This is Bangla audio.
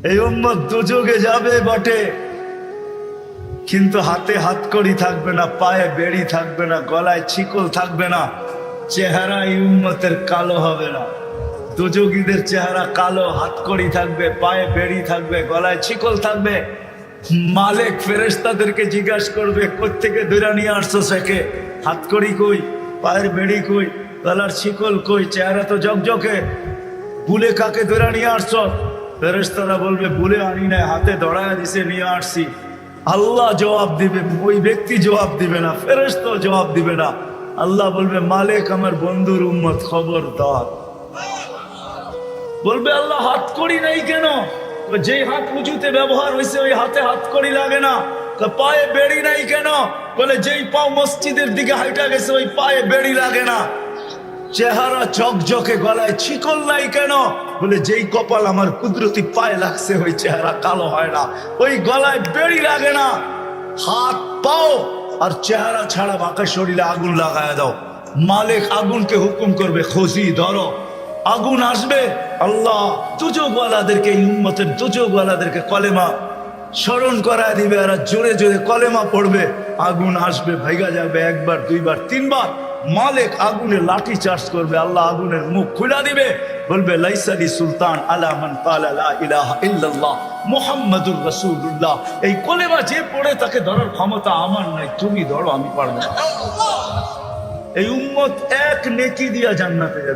এই উম্মত দুযোগে যাবে বটে, কিন্তু হাতে হাতকড়ি থাকবে না, পায়ে বেড়ি থাকবে না, গলায় ছিকল থাকবে না, চেহারা এই উম্মতের কালো হবে না। দুযোগীদের চেহারা কালো, হাতকড়ি থাকবে, পায়ে বেড়ি থাকবে, গলায় ছিকল থাকবে। মালিক ফেরেশতাদেরকে জিজ্ঞাসা করবে, কোত্থেকে ধরে নিয়ে আসছো সেকে? হাতকড়ি কই, পায়ের বেড়ি কই, গলার ছিকল কই, চেহারা তো জকজকে, বুলে কাকে ধরে নিয়ে আসছো? ফেরেশতারা বলবে, বুলে আনি নাই, হাতে ধরায় দিছে, নিয়ে আসছি। আল্লাহ জবাব দিবে, ওই ব্যক্তি জবাব দিবে না, ফেরেশতাও জবাব দিবে না। আল্লাহ বলবে, মালিক আমার বন্ধুর উম্মত, খবরদার। বলবে, আল্লাহ হাতকড়ি নাই কেন? যেই হাত উঁচুতে ব্যবহার হয়েছে ওই হাতে হাতকড়ি লাগে না। পায়ে বেড়ি নাই কেন? বলে যেই পাও মসজিদের দিকে হাইটা গেছে ওই পায়ে বেড়ি লাগে না। চেহারা ঝকঝকে, গলায় ছিকল নাই কেন? বলে যেই কপাল আমার কুদরতি পায়ে লাগছে ওই চেহারা কালো হয় না, ওই গলায় বেড়ি লাগে না। হাত পাও আর চেহারা ছাড়া বাকি শরীরে আগুন লাগায় দাও। মালিক আগুনকে হুকুম করবে, খুশি ধরো। আগুন আসবে, আল্লাহ দুযোগওয়ালাদেরকে, এই উম্মতের দুযোগওয়ালাদেরকে কলেমা স্মরণ করায় দিবে, আর জোরে জোরে কলেমা পড়বে। আগুন আসবে, ভাইগা যাবে, একবার দুইবার তিনবার। মালিক আগুনে লাঠি চার্জ করবে, আল্লাহ আগুনের মুখ খুলে দিবে, বলবে, লাইসালি সুলতান আলা মান ক্বালা লা ইলাহা ইল্লাল্লাহ মুহাম্মাদুর রাসূলুল্লাহ। এই কলেমা যে পড়ে তাকে ধরার ক্ষমতা আমার নাই, তুমি ধরো, আমি পারবো না। এই উম্মত এক নেকি দিয়া জান্নাতে যাবে।